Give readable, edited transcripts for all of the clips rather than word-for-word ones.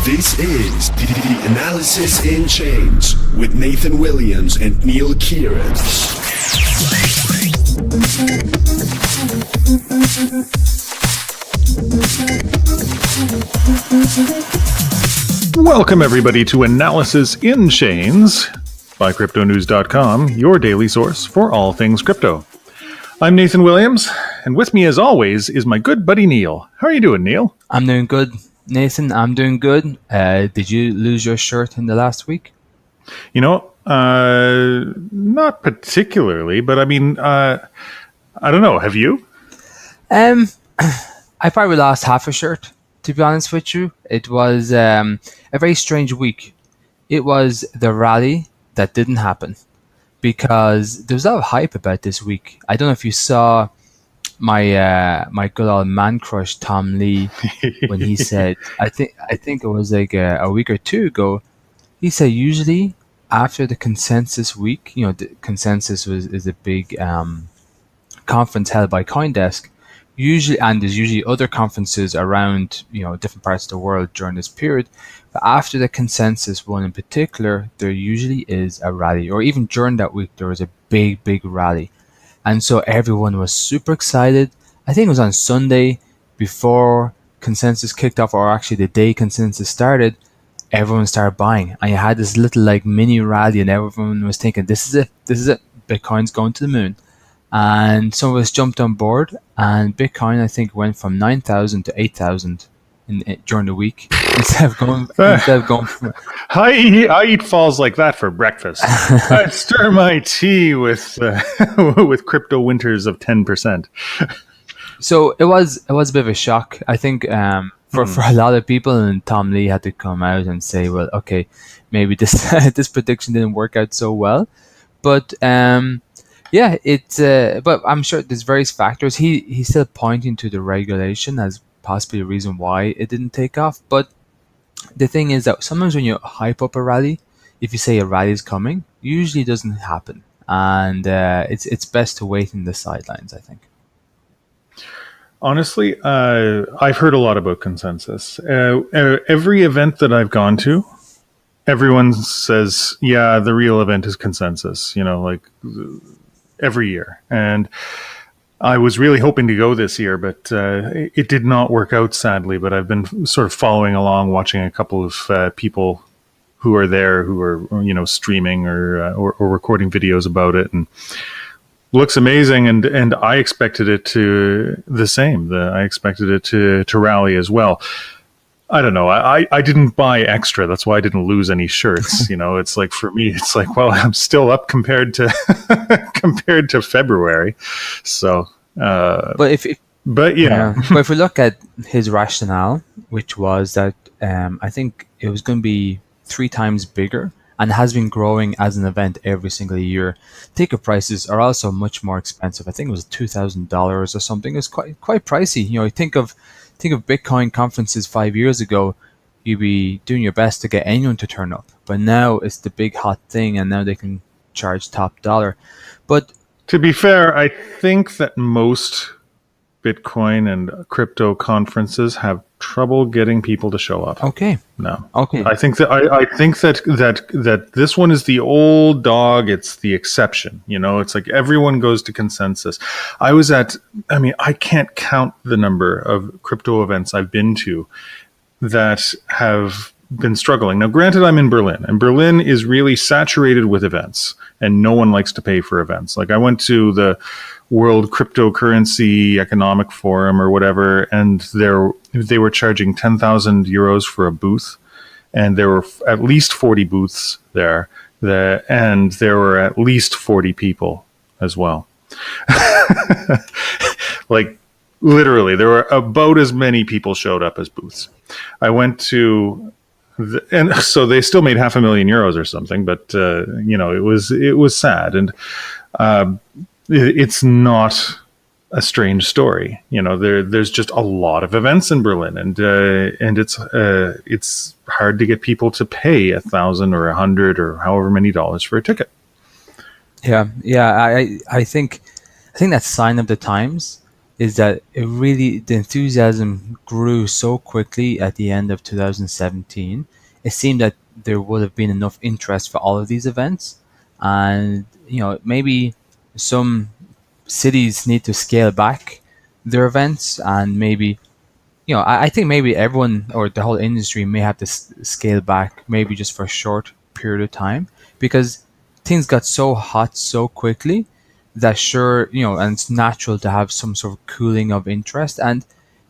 This is the Analysis in Chains with Nathan Williams and Neil Kieran. Welcome everybody to Analysis in Chains by CryptoNews.com, your daily source for all things crypto. I'm Nathan Williams, and with me as always is my good buddy Neil. How are you doing, Neil? I'm doing good, Nathan. I'm doing good. Did you lose your shirt in the last week? You know, not particularly, but I mean, I don't know. Have you? I probably lost half a shirt, to be honest with you. It was a very strange week. It was the rally that didn't happen because there was a lot of hype about this week. I don't know if you saw my good old man crush Tom Lee when he said, I think it was like a week or two ago. He said usually after the consensus week, the consensus is a big conference held by CoinDesk. And there's usually other conferences around different parts of the world during this period. But after the consensus one in particular, there usually is a rally, or even during that week there was a big rally. And so everyone was super excited. I think it was on Sunday before consensus kicked off, or actually the day consensus started, everyone started buying. And you had this little mini rally and everyone was thinking, this is it. Bitcoin's going to the moon. And some of us jumped on board, and Bitcoin, I think, went from 9,000 to 8,000 during the week instead of going from. I eat falls like that for breakfast. I stir my tea with crypto winters of 10%. So it was a bit of a shock, I think, for a lot of people, and Tom Lee had to come out and say, well, okay, maybe this prediction didn't work out so well, but. Yeah, but I'm sure there's various factors. He's still pointing to the regulation as possibly a reason why it didn't take off. But the thing is that sometimes when you hype up a rally, if you say a rally is coming, usually it doesn't happen. And it's best to wait in the sidelines, I think. Honestly, I've heard a lot about consensus. Every event that I've gone to, everyone says, yeah, the real event is consensus, every year. And I was really hoping to go this year, but it did not work out, sadly. But I've been sort of following along, watching a couple of people who are there, who are, streaming or recording videos about it. And looks amazing. And I expected it to the same. I expected it to rally as well. I don't know. I didn't buy extra. That's why I didn't lose any shirts. It's like, for me, it's like, well, I'm still up compared to February. So, but if we look at his rationale, which was that I think it was going to be 3 times bigger and has been growing as an event every single year. Ticket prices are also much more expensive. I think it was $2,000 or something. It's quite pricey. Think of Bitcoin conferences 5 years ago, you'd be doing your best to get anyone to turn up. But now it's the big hot thing, and now they can charge top dollar. But to be fair, I think that most Bitcoin and crypto conferences have trouble getting people to show up. Okay. No. Okay. I think that this one is the old dog. It's the exception. It's like everyone goes to consensus. I can't count the number of crypto events I've been to that have been struggling. Now, granted, I'm in Berlin, and Berlin is really saturated with events, and no one likes to pay for events. Like, I went to the World Cryptocurrency Economic Forum or whatever, and they were charging 10,000 euros for a booth, and there were at least 40 booths there, and there were at least 40 people as well. Like, literally, there were about as many people showed up as booths. I went to, and so they still made €500,000 or something, but it was sad, and it's not a strange story. There's just a lot of events in Berlin, and it's hard to get people to pay $1,000 or $100 or however many dollars for a ticket. Yeah. I think that's a sign of the times. is that the enthusiasm grew so quickly at the end of 2017. It seemed that there would have been enough interest for all of these events, and maybe some cities need to scale back their events, and maybe I think maybe everyone or the whole industry may have to scale back, maybe just for a short period of time, because things got so hot so quickly that sure, and it's natural to have some sort of cooling of interest. And,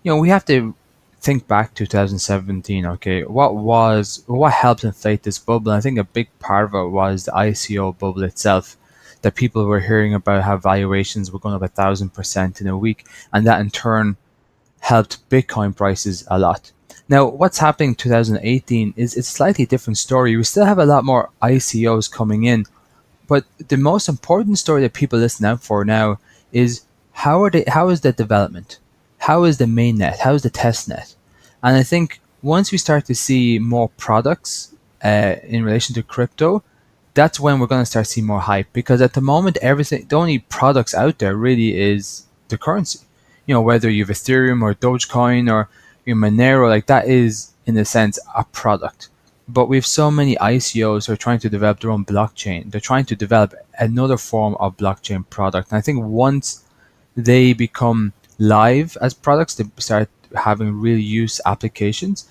we have to think back to 2017, okay, what helped inflate this bubble? And I think a big part of it was the ICO bubble itself, that people were hearing about how valuations were going up 1,000% in a week, and that in turn helped Bitcoin prices a lot. Now, what's happening in 2018 is it's a slightly different story. We still have a lot more ICOs coming in, but the most important story that people listen out for now is how is the development? How is the mainnet? How is the testnet? And I think once we start to see more products in relation to crypto, that's when we're going to start seeing more hype. Because at the moment, the only products out there really is the currency. Whether you have Ethereum or Dogecoin or Monero, like that is in a sense a product. But we have so many ICOs who are trying to develop their own blockchain. They're trying to develop another form of blockchain product. And I think once they become live as products, they start having real use applications,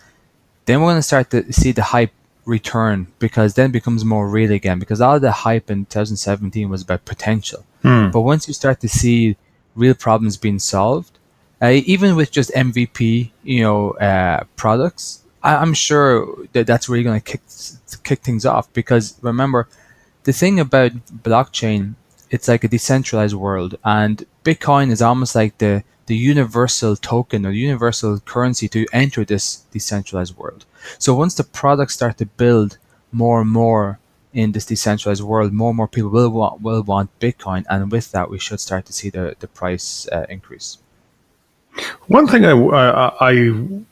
then we're going to start to see the hype return, because then it becomes more real again. Because all of the hype in 2017 was about potential. But once you start to see real problems being solved, even with just MVP, products, I'm sure that's really going to kick things off. Because remember, the thing about blockchain, it's like a decentralized world, and Bitcoin is almost like the universal token or universal currency to enter this decentralized world. So once the products start to build more and more in this decentralized world, more and more people will want Bitcoin, and with that, we should start to see the price increase. One thing I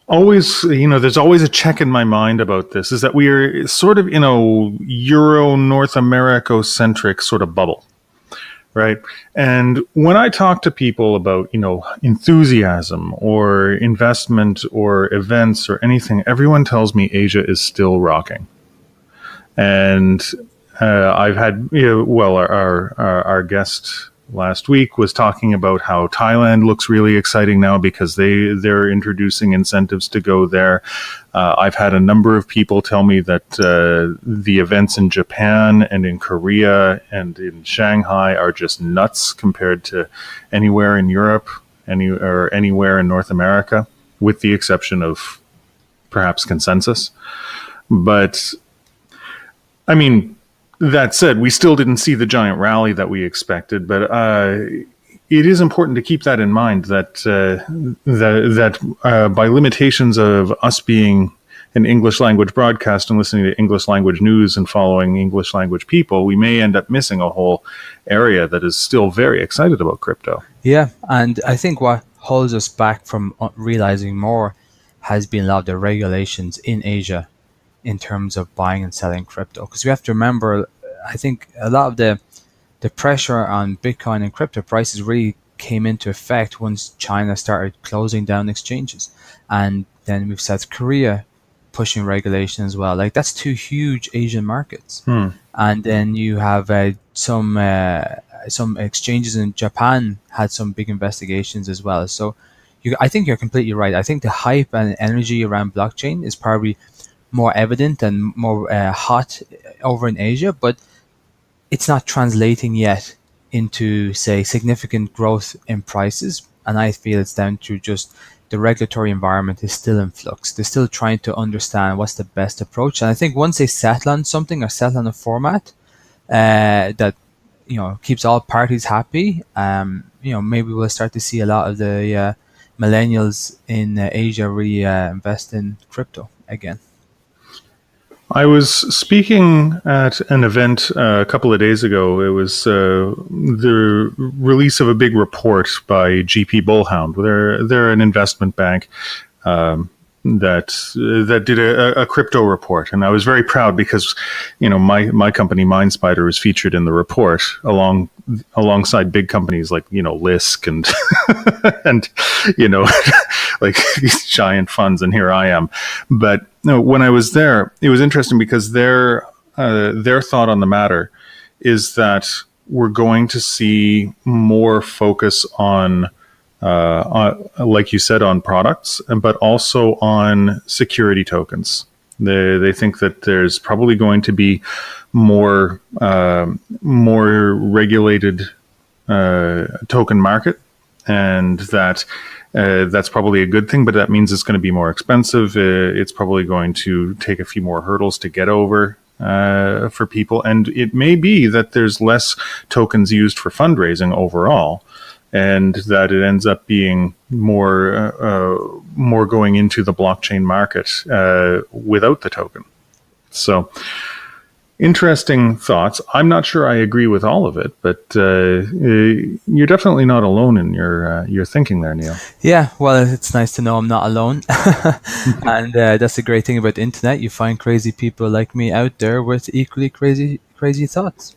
always, there's always a check in my mind about this, is that we are sort of in a Euro North America centric sort of bubble, right? And when I talk to people about, enthusiasm or investment or events or anything, everyone tells me Asia is still rocking. And I've had, our guest last week was talking about how Thailand looks really exciting now because they're introducing incentives to go there. I've had a number of people tell me that the events in Japan and in Korea and in Shanghai are just nuts compared to anywhere in Europe, or anywhere in North America, with the exception of perhaps Consensus. But I mean, that said, we still didn't see the giant rally that we expected, but it is important to keep that in mind, that by limitations of us being an English language broadcast and listening to English language news and following English language people, we may end up missing a whole area that is still very excited about crypto. Yeah, and I think what holds us back from realizing more has been a lot of the regulations in Asia in terms of buying and selling crypto. Because we have to remember, I think a lot of the pressure on Bitcoin and crypto prices really came into effect once China started closing down exchanges. And then we've South Korea pushing regulation as well. Like, that's two huge Asian markets. And then you have some exchanges in Japan had some big investigations as well. So I think you're completely right. I think the hype and energy around blockchain is probably more evident and more hot over in Asia, but it's not translating yet into, say, significant growth in prices. And I feel it's down to just the regulatory environment is still in flux. They're still trying to understand what's the best approach. And I think once they settle on something or settle on a format that keeps all parties happy, maybe we'll start to see a lot of the millennials in Asia really invest in crypto again. I was speaking at an event a couple of days ago. It was the release of a big report by GP Bullhound. They're an investment bank that did a crypto report, and I was very proud because my company MindSpider was featured in the report alongside big companies like Lisk and and like these giant funds, and here I am. But no, when I was there, it was interesting because their thought on the matter is that we're going to see more focus on like you said, on products, but also on security tokens. They think that there's probably going to be more regulated token market, and that's probably a good thing. But that means it's going to be more expensive. It's probably going to take a few more hurdles to get over for people, and it may be that there's less tokens used for fundraising overall, and that it ends up being more going into the blockchain market without the token. So, interesting thoughts. I'm not sure I agree with all of it, but you're definitely not alone in your thinking there, Neil. Yeah, well, it's nice to know I'm not alone. And that's the great thing about the internet. You find crazy people like me out there with equally crazy thoughts.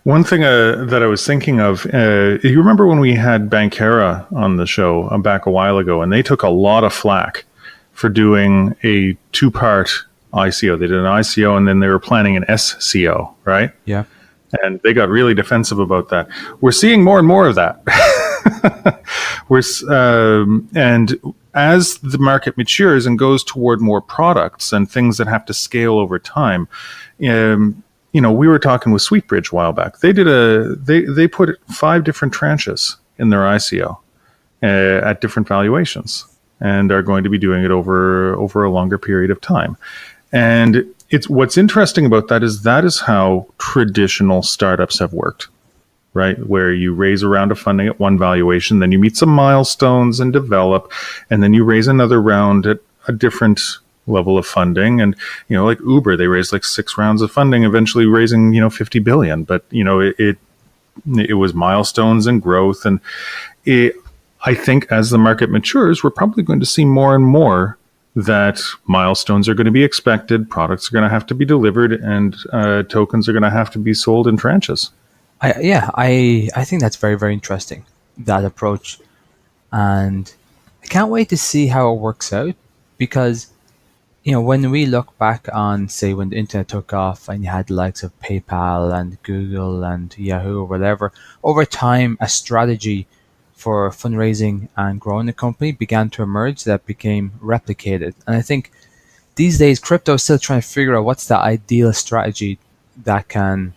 One thing that I was thinking of, you remember when we had Bankera on the show back a while ago, and they took a lot of flack for doing a two-part ICO. They did an ICO, and then they were planning an SCO, right? Yeah. And they got really defensive about that. We're seeing more and more of that. And as the market matures and goes toward more products and things that have to scale over time, we were talking with Sweetbridge a while back. They they put 5 different tranches in their ICO at different valuations, and are going to be doing it over a longer period of time. And it's what's interesting about that is how traditional startups have worked, right? Where you raise a round of funding at one valuation, then you meet some milestones and develop, and then you raise another round at a different level of funding. And like Uber, they raised like 6 rounds of funding, eventually raising 50 billion. But it was milestones and growth. And I think as the market matures, we're probably going to see more and more that milestones are going to be expected, products are going to have to be delivered, and tokens are going to have to be sold in tranches. I think that's very, very interesting, that approach. And I can't wait to see how it works out, because when we look back on, say, when the internet took off and you had the likes of PayPal and Google and Yahoo or whatever, over time, a strategy for fundraising and growing the company began to emerge that became replicated. And I think these days, crypto is still trying to figure out what's the ideal strategy that can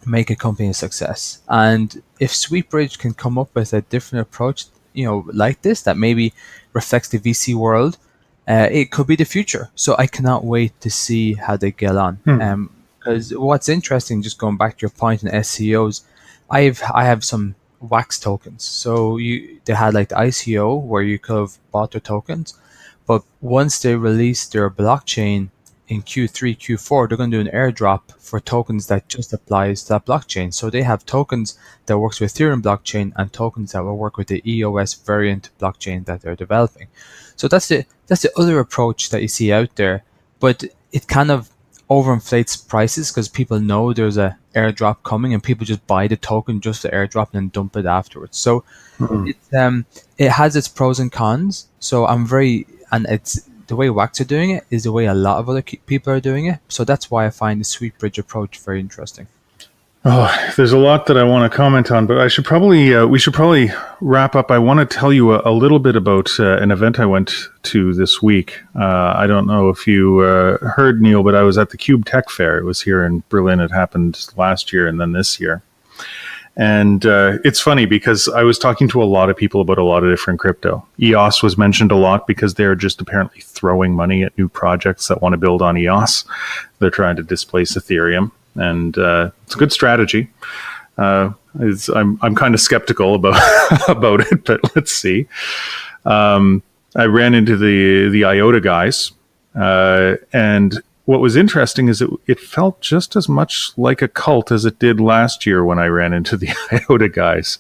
make a company a success. And if Sweetbridge can come up with a different approach, like this, that maybe reflects the VC world, it could be the future. So I cannot wait to see how they get on. Because what's interesting, just going back to your point in SCOs, I have some wax tokens. So they had like the ICO where you could have bought their tokens, but once they release their blockchain in Q3, Q4, they're going to do an airdrop for tokens that just applies to that blockchain. So they have tokens that works with Ethereum blockchain and tokens that will work with the EOS variant blockchain that they're developing. So that's the other approach that you see out there, but it kind of overinflates prices because people know there's a airdrop coming and people just buy the token just the airdrop and then dump it afterwards. So it has its pros and cons. So it's the way Wax are doing it is the way a lot of other people are doing it. So that's why I find the Sweetbridge approach very interesting. Oh, there's a lot that I want to comment on, but we should probably wrap up. I want to tell you a little bit about an event I went to this week. I don't know if you heard, Neil, but I was at the Cube Tech Fair. It was here in Berlin. It happened last year and then this year. And it's funny because I was talking to a lot of people about a lot of different crypto. EOS was mentioned a lot because they're just apparently throwing money at new projects that want to build on EOS. They're trying to displace Ethereum. And it's a good strategy. I'm kind of skeptical about it, but let's see. I ran into the IOTA guys, and what was interesting is it felt just as much like a cult as it did last year when I ran into the IOTA guys.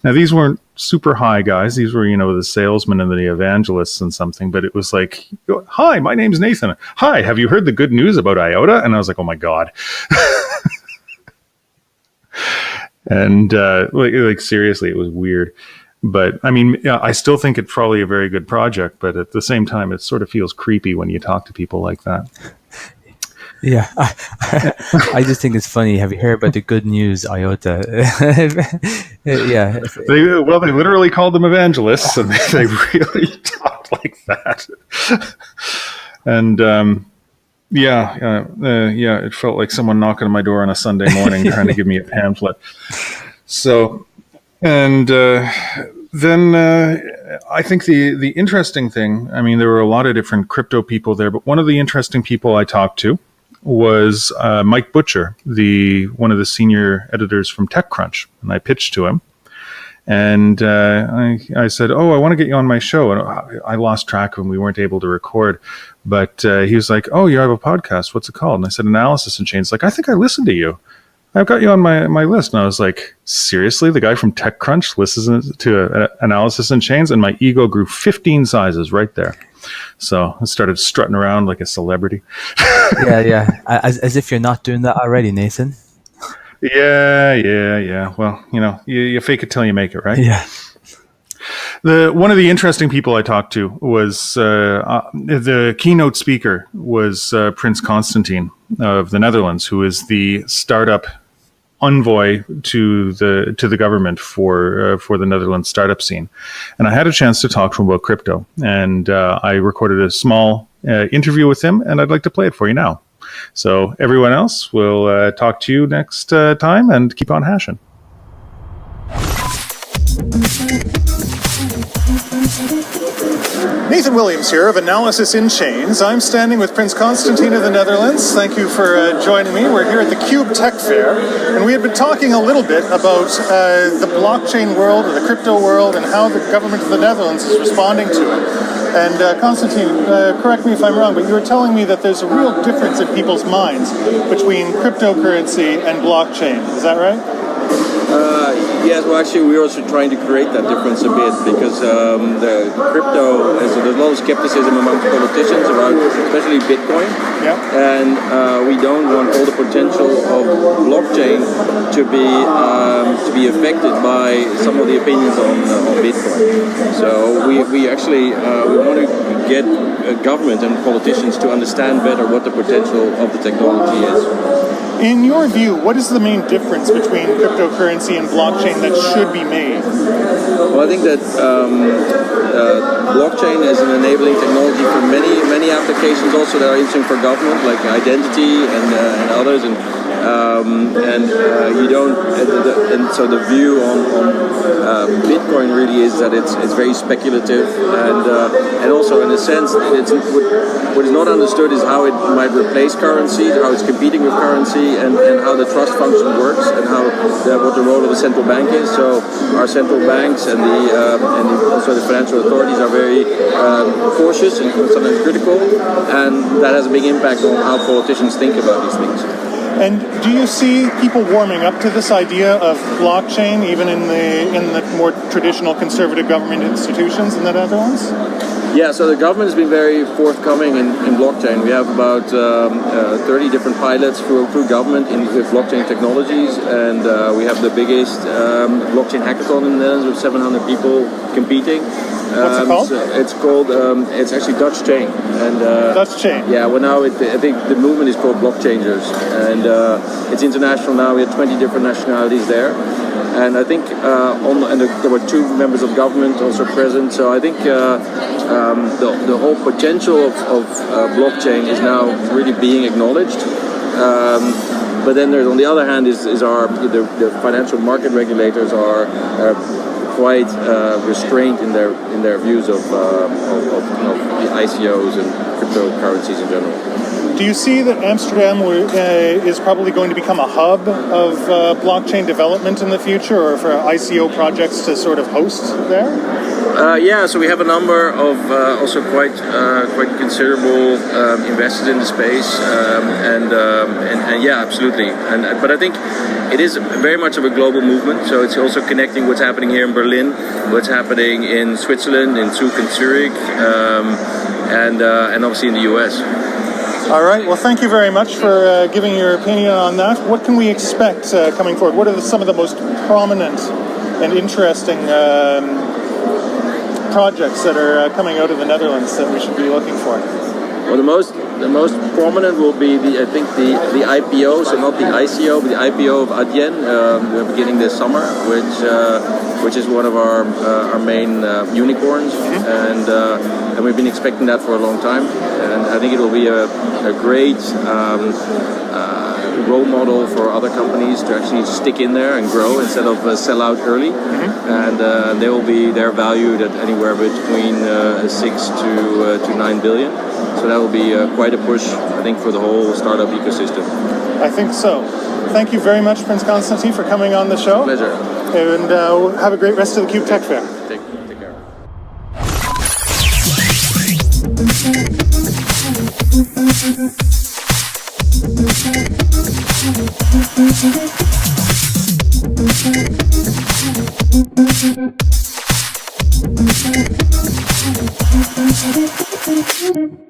Now, these weren't super high guys. These were, the salesmen and the evangelists and something, but it was like, hi, my name's Nathan. Hi, have you heard the good news about IOTA? And I was like, oh my God. And like seriously, it was weird. But I mean, yeah, I still think it's probably a very good project, but at the same time, it sort of feels creepy when you talk to people like that. Yeah, I just think it's funny. Have you heard about the good news, IOTA? Yeah. They literally called them evangelists, and they really talked like that. And it felt like someone knocking on my door on a Sunday morning trying to give me a pamphlet. So, and then I think the interesting thing, I mean, there were a lot of different crypto people there, but one of the interesting people I talked to was Mike Butcher, one of the senior editors from TechCrunch, and I pitched to him. And I said, I want to get you on my show. And I lost track of him. We weren't able to record. But he was like, you have a podcast. What's it called? And I said, Analysis in Chains. Like, I think I listened to you. I've got you on my list. And I was like, seriously? The guy from TechCrunch listens to Analysis in Chains? And my ego grew 15 sizes right there. So I started strutting around like a celebrity. Yeah. As if you're not doing that already, Nathan. Yeah. Well, you fake it till you make it, right? Yeah. One of the interesting people I talked to was the keynote speaker was Prince Constantine of the Netherlands, who is the startup envoy to the government for the Netherlands startup scene. And I had a chance to talk to him about crypto, and I recorded a small interview with him, and I'd like to play it for you now. So everyone else, will talk to you next time, and keep on hashing. Nathan Williams here of Analysis in Chains. I'm standing with Prince Constantine of the Netherlands. Thank you for joining me. We're here at the Cube Tech Fair, and we had been talking a little bit about the blockchain world, or the crypto world, and how the government of the Netherlands is responding to it. And Constantine, correct me if I'm wrong, but you were telling me that there's a real difference in people's minds between cryptocurrency and blockchain. Is that right? Yes, well, actually, we're also trying to create that difference a bit, because the crypto, there's a lot of skepticism among politicians about, especially Bitcoin. Yeah. And we don't want all the potential of blockchain to be affected by some of the opinions on Bitcoin. So we actually we want to get government and politicians to understand better what the potential of the technology is. In your view, what is the main difference between cryptocurrency and blockchain that should be made? Well, I think that blockchain is an enabling technology for many applications also that are interesting for government, like identity and others. You don't, and so the view on Bitcoin really is that it's very speculative, and also in a sense, what is not understood is how it might replace currency, how it's competing with currency, and how the trust function works, and what the role of the central bank is. So our central banks and also the financial authorities are very cautious and sometimes critical, and that has a big impact on how politicians think about these things. And do you see people warming up to this idea of blockchain, even in the more traditional conservative government institutions in the Netherlands? Yeah, so the government has been very forthcoming in blockchain. We have about 30 different pilots through government with blockchain technologies, and we have the biggest blockchain hackathon in the Netherlands with 700 people competing. What's it called? So it's called, it's actually Dutch Chain. And, Dutch Chain? Yeah, well now I think the movement is called Blockchangers, and it's international now. We have 20 different nationalities there. And I think there were 2 members of government also present. So I think the whole potential of blockchain is now really being acknowledged. But then there's, on the other hand, is the financial market regulators are quite restrained in their views of the ICOs and cryptocurrencies in general. Do you see that Amsterdam is probably going to become a hub of blockchain development in the future, or for ICO projects to sort of host there? So we have a number of also quite considerable investors in the space, and yeah, absolutely. But I think it is very much of a global movement. So it's also connecting what's happening here in Berlin, what's happening in Switzerland, in Zug and Zurich, and obviously in the US. All right. Well, thank you very much for giving your opinion on that. What can we expect coming forward? What are some of the most prominent and interesting projects that are coming out of the Netherlands that we should be looking for? Well, the most prominent will be the IPO, so not the ICO, but the IPO of didnt beginning this summer, which is one of our main unicorns, and we've been expecting that for a long time, and I think it will be a great role model for other companies to actually stick in there and grow instead of sell out early. And they're valued at anywhere between 6 to 9 billion. So that will be quite a push, I think, for the whole startup ecosystem. I think so. Thank you very much, Prince Constantine, for coming on the show. Pleasure. And have a great rest of the Cube Tech Fair. Take care. Thank you.